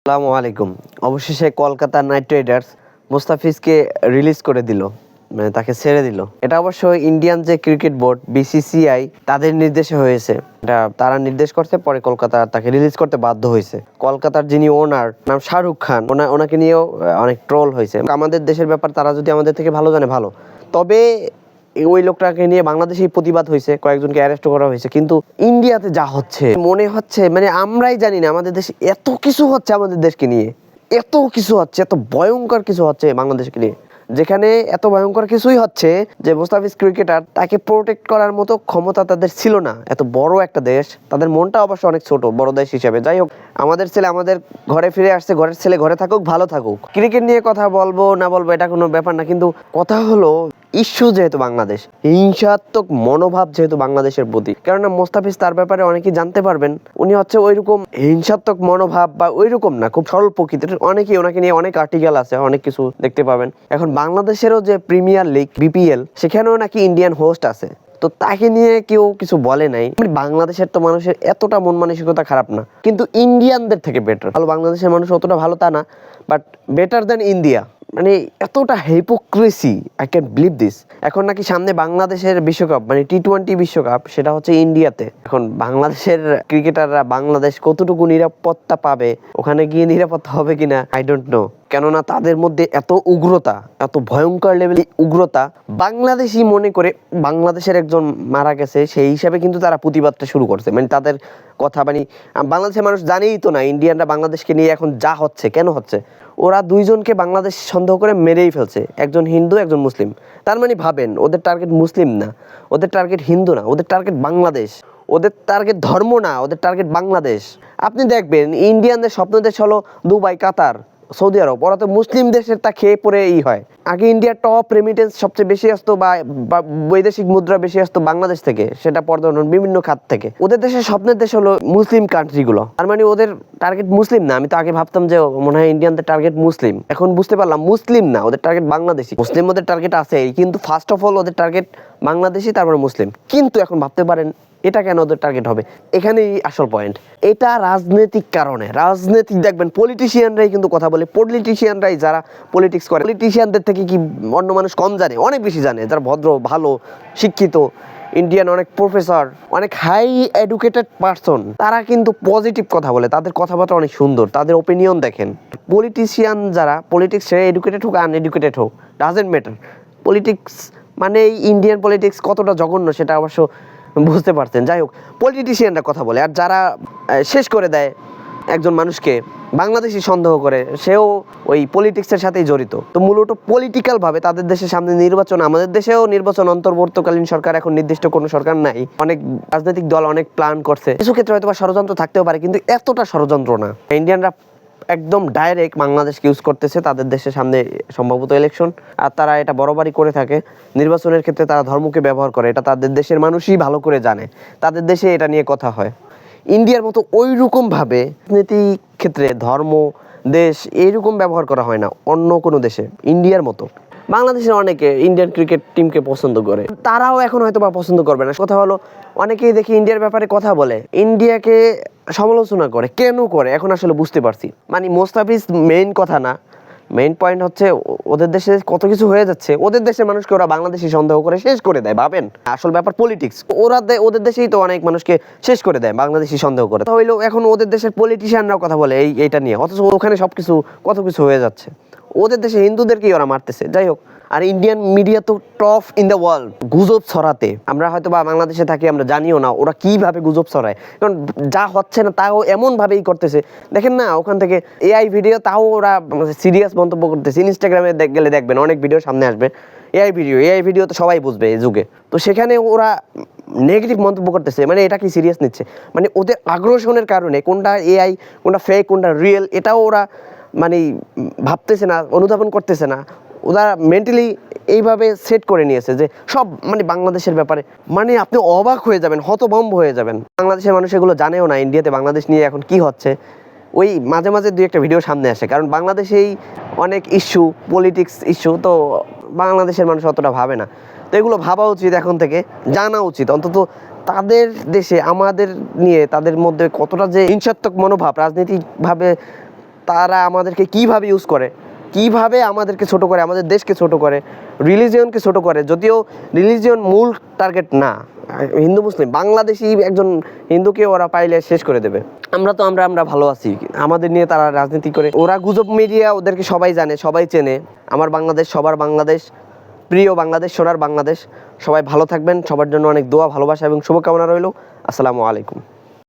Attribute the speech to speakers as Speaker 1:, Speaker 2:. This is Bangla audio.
Speaker 1: আসসালামু আলাইকুম। অবশেষে কলকাতা নাইট রাইডার্স মুস্তাফিজকে রিলিজ করে দিল, মানে তাকে ছেড়ে দিল। এটা অবশ্য ইন্ডিয়ান যে ক্রিকেট বোর্ড বিসিসিআই তাদের নির্দেশে হয়েছে। এটা তারা নির্দেশ করতে পরে কলকাতা তাকে রিলিজ করতে বাধ্য হয়েছে। কলকাতার যিনি ওনার নাম শাহরুখ খান, ওনাকে নিয়েও অনেক ট্রোল হয়েছে। আমাদের দেশের ব্যাপার তারা যদি আমাদের থেকে ভালো জানে ভালো, তবে ওই লোকটাকে নিয়ে বাংলাদেশেই প্রতিবাদ হয়েছে, কয়েকজনকে অ্যারেস্ট করা হয়েছে। কিন্তু ইন্ডিয়াতে যা হচ্ছে মনে হচ্ছে মানে আমরাই জানি না আমাদের দেশে এত কিছু হচ্ছে, আমাদের দেশকে নিয়ে এত কিছু হচ্ছে, এত ভয়ঙ্কর কিছু হচ্ছে বাংলাদেশকে নিয়ে, যেখানে এত ভয়ঙ্কর কিছুই হচ্ছে যে মুস্তাফিজ ক্রিকেটার তাকে প্রোটেক্ট করার মতো ক্ষমতা তাদের ছিল না। এত বড় একটা দেশ, তাদের মনটা অবশ্য অনেক ছোট বড় দেশ হিসেবে। যাই হোক, আমাদের ছেলে আমাদের ঘরে ফিরে আসছে, ঘরের ছেলে ঘরে থাকুক, ভালো থাকুক। ক্রিকেট নিয়ে কথা বলবো না বলবো এটা কোনো ব্যাপার না, কিন্তু কথা হলো ইস্যু যেহেতু বাংলাদেশ, হিংসাত্মক মনোভাব যেহেতু বাংলাদেশের প্রতি, কেননা মোস্তাফিজ তার ব্যাপারে অনেকেই জানতে পারবেন। উনি হচ্ছে ওইরকম হিংসাত্মক মনোভাব বা ওইরকম না, খুব সরল প্রকৃতির। অনেকেই ওনাকে নিয়ে অনেক আর্টিকেল আছে, অনেক কিছু দেখতে পাবেন। এখন বাংলাদেশেরও যে প্রিমিয়ার লিগ বিপিএল, সেখানেও নাকি ইন্ডিয়ান হোস্ট আছে, তো তাকে নিয়ে কেউ কিছু বলে নাই। বাংলাদেশের তো মানুষের এতটা মন মানসিকতা খারাপ না, কিন্তু ইন্ডিয়ানদের থেকে বেটার। ভালো বাংলাদেশের মানুষ অতটা ভালো তা না, বাট বেটার দেন ইন্ডিয়া। মানে এতটা hypocrisy, I can believe this. এখন নাকি সামনে বাংলাদেশের বিশ্বকাপ, মানে টি-20 বিশ্বকাপ, সেটা হচ্ছে ইন্ডিয়াতে। এখন বাংলাদেশের ক্রিকেটাররা বাংলাদেশ কতটুকু নিরাপত্তা পাবে, ওখানে গিয়ে নিরাপত্তা হবে কিনা আই ডোন্ট নো। কেননা তাদের মধ্যে এত উগ্রতা, এত ভয়ঙ্কর লেভেলের উগ্রতা, বাংলাদেশি মনে করে বাংলাদেশের একজন মারা গেছে সেই হিসাবে কিন্তু তারা প্রতিবাদটা শুরু করছে। মানে তাদের কথা, মানে বাংলাদেশের মানুষ জানেই তো না ইন্ডিয়ানরা বাংলাদেশকে নিয়ে এখন যা হচ্ছে কেন হচ্ছে। ওরা দুইজনকে বাংলাদেশ সন্দেহ করে মেরেই ফেলছে, একজন হিন্দু একজন মুসলিম। তার মানে ভাবেন, ওদের টার্গেট মুসলিম না, ওদের টার্গেট হিন্দু না, ওদের টার্গেট বাংলাদেশ। ওদের টার্গেট ধর্ম না, ওদের টার্গেট বাংলাদেশ। আপনি দেখবেন ইন্ডিয়ানদের স্বপ্ন দেশ হলো দুবাই, কাতার, সৌদি আরব। ওরা তো মুসলিম দেশের তা খেয়ে পরে হয়। আগে ইন্ডিয়ার টপ রেমিটেন্স সবচেয়ে বেশি আসতো বা বৈদেশিক মুদ্রা বেশি আসতো বাংলাদেশ থেকে, সেটা পর্যটন বিভিন্ন খাত থেকে। ওদের দেশের স্বপ্নের দেশ হলো মুসলিম কান্ট্রিগুলো। তার মানে ওদের টার্গেট মুসলিম না। আমি তো আগে ভাবতাম যে মনে হয় ইন্ডিয়ানদের টার্গেট মুসলিম, এখন বুঝতে পারলাম মুসলিম না, ওদের টার্গেট বাংলাদেশি। মুসলিম ওদের টার্গেট আছে, কিন্তু ফার্স্ট অফ অল ওদের টার্গেট বাংলাদেশি, তারপরে মুসলিম। কিন্তু এখন ভাবতে পারেন এটা কেন ওদের টার্গেট হবে, এখানেই আসল পয়েন্ট। এটা রাজনৈতিক কারণে। রাজনৈতিক দেখবেন পলিটিশিয়ানরাই কিন্তু কথা বলে, পলিটিশিয়ানরাই যারা পলিটিক্স করে। পলিটিশিয়ানদের থেকে কি অন্য মানুষ কম জানে? অনেক বেশি জানে, যারা ভদ্র, ভালো, শিক্ষিত। ইন্ডিয়ান অনেক প্রফেসর, অনেক হাই এডুকেটেড পারসন, তারা কিন্তু পজিটিভ কথা বলে, তাদের কথাবার্তা অনেক সুন্দর, তাদের ওপিনিয়ন দেখেন। পলিটিশিয়ান যারা, পলিটিক্স সে এডুকেটেড হোক আনএডুকেটেড হোক, ডাজেন্ট ম্যাটার। পলিটিক্স মানে ইন্ডিয়ান পলিটিক্স কতটা জঘন্য সেটা অবশ্য বুঝতে পারছেন। যাই হোক, পলিটিশিয়ানরা কথা বলে, আর যারা শেষ করে দেয় একজন মানুষকে, বাংলাদেশি সন্দেহ করে, সেও ওই পলিটিক্সের সাথেই জড়িত। তো মূলত পলিটিক্যালভাবে তাদের দেশের সামনে নির্বাচন, আমাদের দেশেও নির্বাচন, অন্তর্বর্তীকালীন সরকার, এখন নির্দিষ্ট কোনো সরকার নাই। অনেক রাজনৈতিক দল অনেক প্ল্যান করছে, কিছু ক্ষেত্রে হয়তো বা ষড়যন্ত্র থাকতেও পারে, কিন্তু এতটা ষড়যন্ত্র না। ইন্ডিয়ানরা একদম ডাইরেক্ট বাংলাদেশকে ইউজ করতেছে তাদের দেশের সামনে সম্ভবত ইলেকশন, আর তারা এটা বরাবরই করে থাকে। নির্বাচনের ক্ষেত্রে তারা ধর্মকে ব্যবহার করে, এটা তাদের দেশের মানুষই ভালো করে জানে, তাদের দেশে এটা নিয়ে কথা হয়। ইন্ডিয়ার মতো ওই রকমভাবে রাজনীতিক ক্ষেত্রে ধর্ম, দেশ এইরকম ব্যবহার করা হয় না অন্য কোনো দেশে ইন্ডিয়ার মতো। বাংলাদেশের অনেকে ইন্ডিয়ান ক্রিকেট টিমকে পছন্দ করে, তারাও এখন হয়তো বা পছন্দ করবে না। কথা হলো, অনেকেই দেখি ইন্ডিয়ার ব্যাপারে কথা বলে, ইন্ডিয়াকে সমালোচনা করে। কেন করে এখন আসলে বুঝতে পারছি। মানে মোস্তাফিজ মেইন কথা না, মেইন পয়েন্ট হচ্ছে ওদের দেশে কত কিছু হয়ে যাচ্ছে, ওদের দেশের মানুষকে ওরা বাংলাদেশি সন্দেহ করে শেষ করে দেয়। ভাবেন, আসল ব্যাপার পলিটিক্স। ওরা ওদের দেশেই তো অনেক মানুষকে শেষ করে দেয় বাংলাদেশি সন্দেহ করে। হইলো এখন ওদের দেশের পলিটিশিয়ানরাও কথা বলে এইটা নিয়ে, অথচ ওখানে সবকিছু কত কিছু হয়ে যাচ্ছে। ওদের দেশে হিন্দুদেরকেই ওরা মারতেছে। যাই হোক, আর ইন্ডিয়ান মিডিয়া তো টপ ইন দ্য ওয়ার্ল্ড গুজব ছড়াতে। আমরা হয়তো বা বাংলাদেশে থাকি, আমরা জানিও না ওরা কিভাবে গুজব ছড়ায়, কারণ যা হচ্ছে না তাও এমনভাবেই করতেছে। দেখেন না, ওখান থেকে এআই ভিডিও, তাও ওরা সিরিয়াস মন্তব্য করতেছে। ইনস্টাগ্রামে গেলে দেখবেন অনেক ভিডিও সামনে আসবে এআই ভিডিও তো সবাই বুঝবে এই যুগে। তো সেখানে ওরা নেগেটিভ মন্তব্য করতেছে, মানে এটা কি সিরিয়াস নিচ্ছে? মানে ওদের আগ্রাসনের কারণে কোনটা এআই, কোনটা ফেক, কোনটা রিয়েল, এটাও ওরা মানে ভাবতেছে না, অনুধাবন করতেছে না। ওরা মেন্টালি এইভাবে সেট করে নিয়েছে যে সব মানে বাংলাদেশের ব্যাপারে, মানে আপনি অবাক হয়ে যাবেন, হতভম্ব হয়ে যাবেন। বাংলাদেশের মানুষ এগুলো জানেও না ইন্ডিয়াতে বাংলাদেশ নিয়ে এখন কি হচ্ছে। ওই মাঝে মাঝে দুই একটা ভিডিও সামনে আসে, কারণ বাংলাদেশেই অনেক ইস্যু, পলিটিক্স ইস্যু, তো বাংলাদেশের মানুষ অতটা ভাবে না। তো এগুলো ভাবা উচিত, এখন থেকে জানা উচিত অন্তত তাদের দেশে আমাদের নিয়ে, তাদের মধ্যে কতটা যে হিংসাত্মক মনোভাব রাজনৈতিকভাবে তারা আমাদেরকে কিভাবে ইউজ করে, কিভাবে আমাদেরকে ছোট করে, আমাদের দেশকে ছোট করে, রিলিজিয়নকে ছোট করে। যদিও রিলিজিয়ন মূল টার্গেট না, হিন্দু মুসলিম, বাংলাদেশি একজন হিন্দুকে ওরা পাইলে শেষ করে দেবে। আমরা ভালো আছি, আমাদের নিয়ে তারা রাজনীতি করে। ওরা গুজব মিডিয়া, ওদেরকে সবাই জানে, সবাই চেনে। আমার বাংলাদেশ সবার বাংলাদেশ, প্রিয় বাংলাদেশ, সোনার বাংলাদেশ। সবাই ভালো থাকবেন, সবার জন্য অনেক দোয়া, ভালোবাসা এবং শুভকামনা রইল। আসসালামু আলাইকুম।